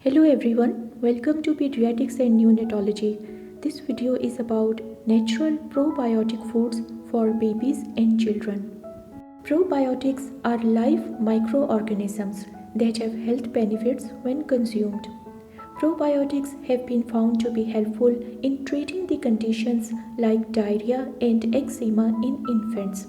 Hello everyone, welcome to Pediatrics and Neonatology. This video is about natural probiotic foods for babies and children. Probiotics are live microorganisms that have health benefits when consumed. Probiotics have been found to be helpful in treating the conditions like diarrhea and eczema in infants.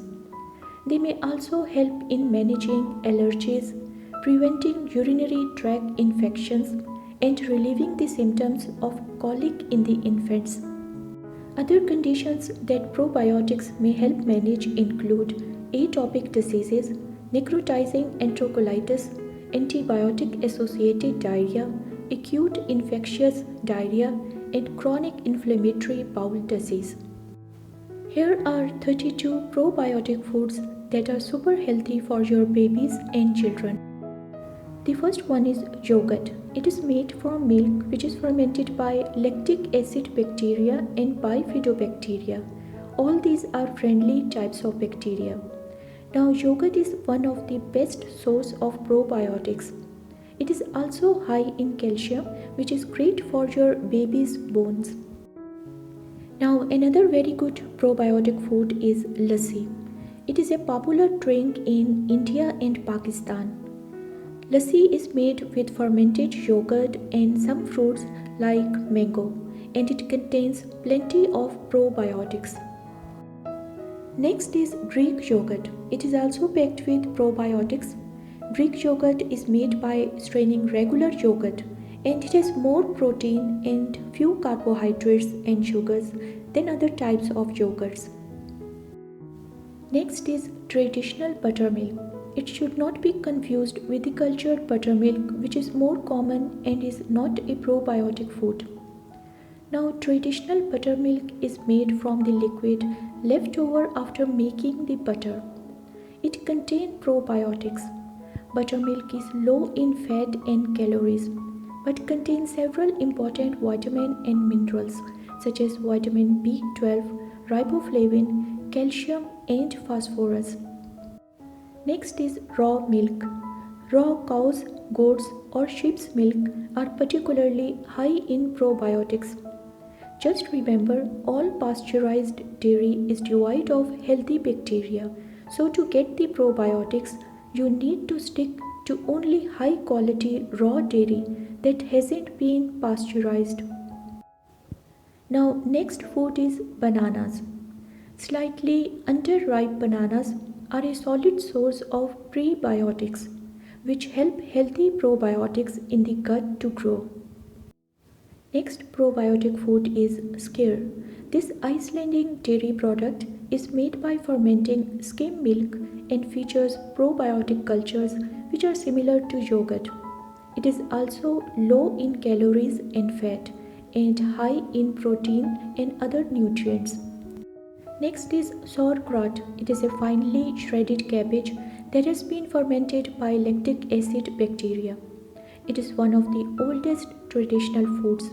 They may also help in managing allergies, preventing urinary tract infections, and relieving the symptoms of colic in the infants. Other conditions that probiotics may help manage include atopic diseases, necrotizing enterocolitis, antibiotic-associated diarrhea, acute infectious diarrhea, and chronic inflammatory bowel disease. Here are 32 probiotic foods that are super healthy for your babies and children. The first one is yogurt. It is made from milk which is fermented by lactic acid bacteria and bifidobacteria. All these are friendly types of bacteria. Now yogurt is one of the best source of probiotics. It is also high in calcium, which is great for your baby's bones. Now another very good probiotic food is lassi. It is a popular drink in India and Pakistan. Lassi is made with fermented yogurt and some fruits like mango, and it contains plenty of probiotics. Next is Greek yogurt. It is also packed with probiotics. Greek yogurt is made by straining regular yogurt, and it has more protein and few carbohydrates and sugars than other types of yogurts. Next is traditional buttermilk. It should not be confused with the cultured buttermilk, which is more common and is not a probiotic food. Now, traditional buttermilk is made from the liquid left over after making the butter. It contains probiotics. Buttermilk is low in fat and calories, but contains several important vitamins and minerals such as vitamin B12, riboflavin, calcium, and phosphorus. Next is raw milk. Raw cow's, goat's, or sheep's milk are particularly high in probiotics. Just remember, all pasteurized dairy is devoid of healthy bacteria, so to get the probiotics, you need to stick to only high quality raw dairy that hasn't been pasteurized. Now, next food is bananas. Slightly underripe bananas are a solid source of prebiotics, which help healthy probiotics in the gut to grow. Next probiotic food is SKYR. This Icelandic dairy product is made by fermenting skim milk and features probiotic cultures which are similar to yogurt. It is also low in calories and fat and high in protein and other nutrients. Next is SAUERKRAUT. It is a finely shredded cabbage that has been fermented by lactic acid bacteria. It is one of the oldest traditional foods.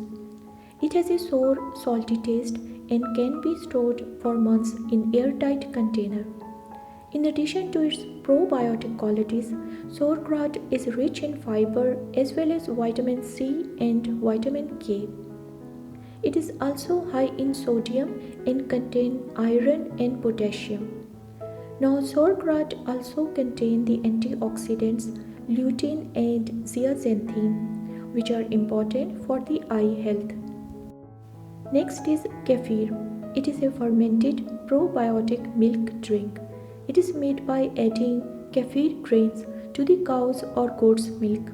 It has a sour, salty taste and can be stored for months in airtight container. In addition to its probiotic qualities, sauerkraut is rich in fiber as well as vitamin C and vitamin K. It is also high in sodium and contains iron and potassium. Now, sauerkraut also contains the antioxidants lutein and zeaxanthin, which are important for the eye health. Next is KEFIR. It is a fermented probiotic milk drink. It is made by adding kefir grains to the cow's or goat's milk.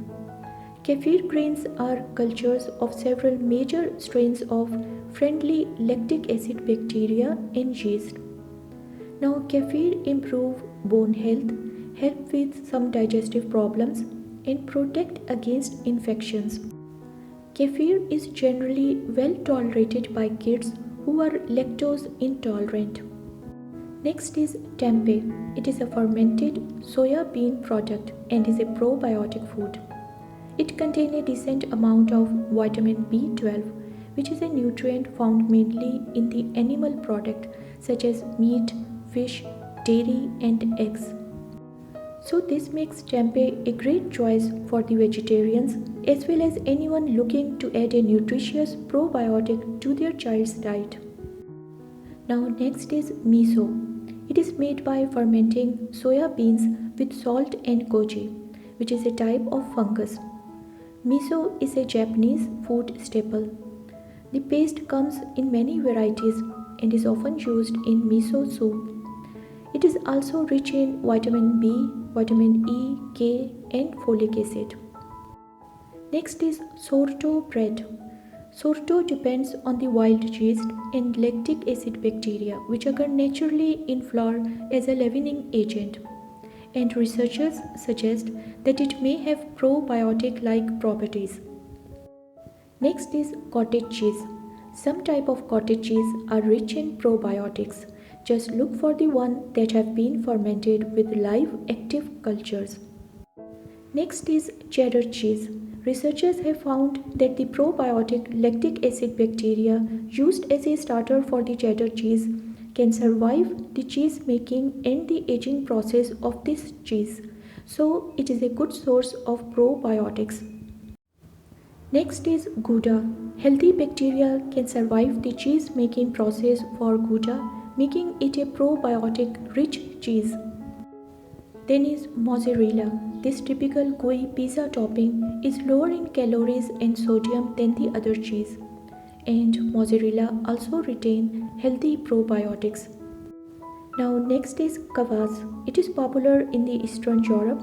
Kefir grains are cultures of several major strains of friendly lactic acid bacteria and yeast. Now, kefir improve bone health, help with some digestive problems, and protect against infections. Kefir is generally well tolerated by kids who are lactose intolerant. Next is TEMPEH. It is a fermented soya bean product and is a probiotic food. It contains a decent amount of vitamin B12, which is a nutrient found mainly in the animal product such as meat, fish, dairy, and eggs. So this makes tempeh a great choice for the vegetarians as well as anyone looking to add a nutritious probiotic to their child's diet. Now next is MISO. It is made by fermenting soya beans with salt and koji, which is a type of fungus. Miso is a Japanese food staple. The paste comes in many varieties and is often used in miso soup. It is also rich in vitamin B, vitamin E, K, and folic acid. Next is sourdough bread. Sourdough depends on the wild yeast and lactic acid bacteria, which occur naturally in flour as a leavening agent. And researchers suggest that it may have probiotic-like properties. Next is cottage cheese. Some type of cottage cheese are rich in probiotics. Just look for the one that have been fermented with live active cultures. Next is cheddar cheese. Researchers have found that the probiotic lactic acid bacteria used as a starter for the cheddar cheese can survive the cheese making and the aging process of this cheese. So it is a good source of probiotics. Next is GOUDA. Healthy bacteria can survive the cheese making process for GOUDA, making it a probiotic rich cheese. Then is mozzarella. This typical gooey pizza topping is lower in calories and sodium than the other cheese. And mozzarella also retain healthy probiotics. Now next is KVASS. It is popular in the Eastern Europe.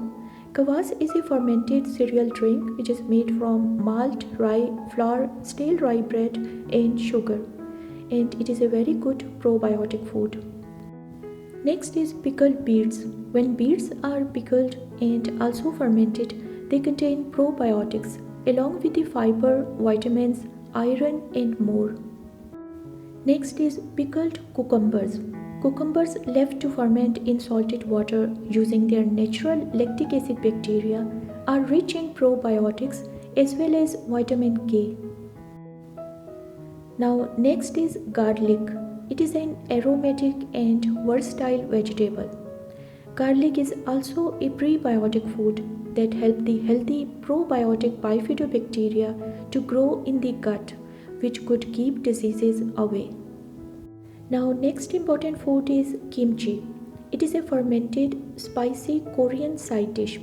KVASS is a fermented cereal drink which is made from malt, rye, flour, stale rye bread and sugar. And it is a very good probiotic food. Next is pickled beets. When beets are pickled and also fermented, they contain probiotics along with the fiber, vitamins, iron and more. Next is pickled cucumbers. Cucumbers left to ferment in salted water using their natural lactic acid bacteria are rich in probiotics as well as vitamin K. Now next is garlic. It is an aromatic and versatile vegetable. Garlic is also a prebiotic food that helps the healthy probiotic bifidobacteria to grow in the gut, which could keep diseases away. Now next important food is kimchi. It is a fermented spicy Korean side dish.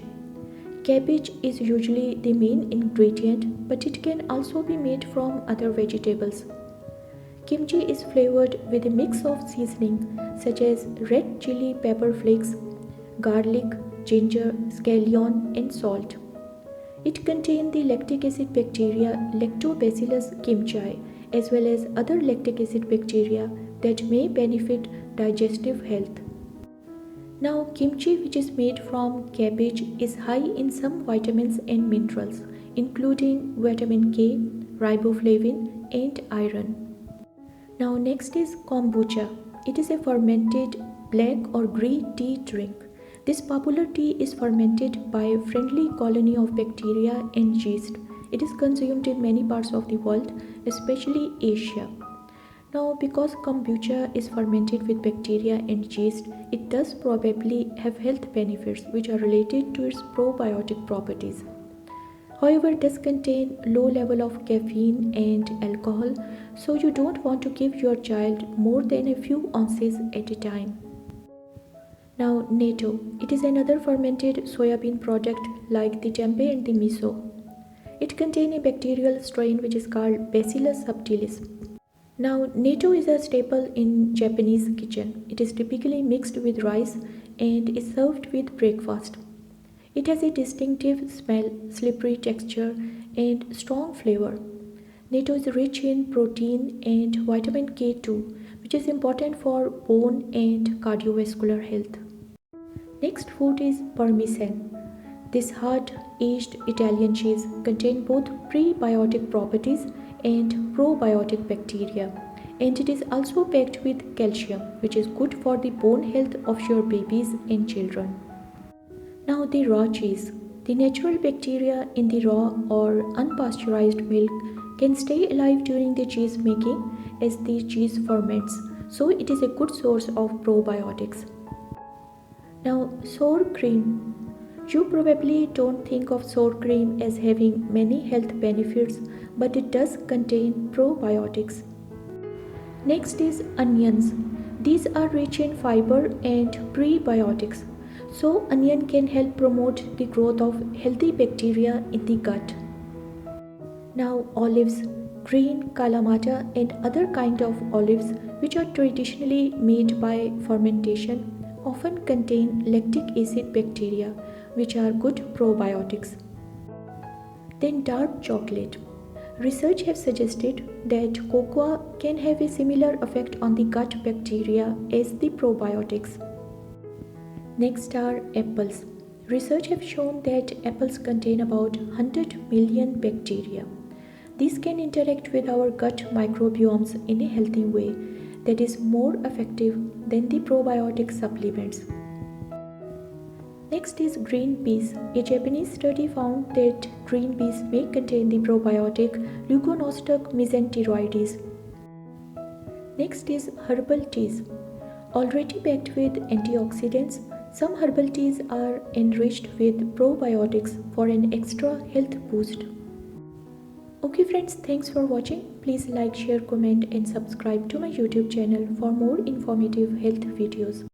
Cabbage is usually the main ingredient, but it can also be made from other vegetables. Kimchi is flavored with a mix of seasoning such as red chili pepper flakes, garlic, ginger, scallion and salt. It contains the lactic acid bacteria Lactobacillus kimchi as well as other lactic acid bacteria that may benefit digestive health. Now kimchi, which is made from cabbage, is high in some vitamins and minerals including vitamin K, riboflavin and iron. Now next is kombucha. It is a fermented black or green tea drink. This popular tea is fermented by a friendly colony of bacteria and yeast. It is consumed in many parts of the world, especially Asia. Now because kombucha is fermented with bacteria and yeast, it does probably have health benefits which are related to its probiotic properties. However, it does contain low level of caffeine and alcohol, so you don't want to give your child more than a few ounces at a time. Now natto. It is another fermented soybean product like the tempeh and the miso. It contains a bacterial strain which is called Bacillus subtilis. Now natto is a staple in Japanese kitchen. It is typically mixed with rice and is served with breakfast. It has a distinctive smell, slippery texture and strong flavor. Natto is rich in protein and vitamin K2, which is important for bone and cardiovascular health. Next food is Parmesan. This hard-aged Italian cheese contains both prebiotic properties and probiotic bacteria, and it is also packed with calcium, which is good for the bone health of your babies and children. Now the raw cheese. The natural bacteria in the raw or unpasteurized milk can stay alive during the cheese making as the cheese ferments, so it is a good source of probiotics. Now sour cream. You probably don't think of sour cream as having many health benefits, but it does contain probiotics. Next is onions. These are rich in fiber and prebiotics, so onion can help promote the growth of healthy bacteria in the gut. Now olives, green, kalamata and other kind of olives which are traditionally made by fermentation often contain lactic acid bacteria which are good probiotics. Then dark chocolate. Research has suggested that cocoa can have a similar effect on the gut bacteria as the probiotics. Next are apples. Research have shown that apples contain about 100 million bacteria. These can interact with our gut microbiomes in a healthy way that is more effective than the probiotic supplements. Next is green peas. A Japanese study found that green peas may contain the probiotic Leuconostoc mesenteroides. Next is herbal teas. Already packed with antioxidants, some herbal teas are enriched with probiotics for an extra health boost. Okay friends, thanks for watching. Please like, share, comment and subscribe to my YouTube channel for more informative health videos.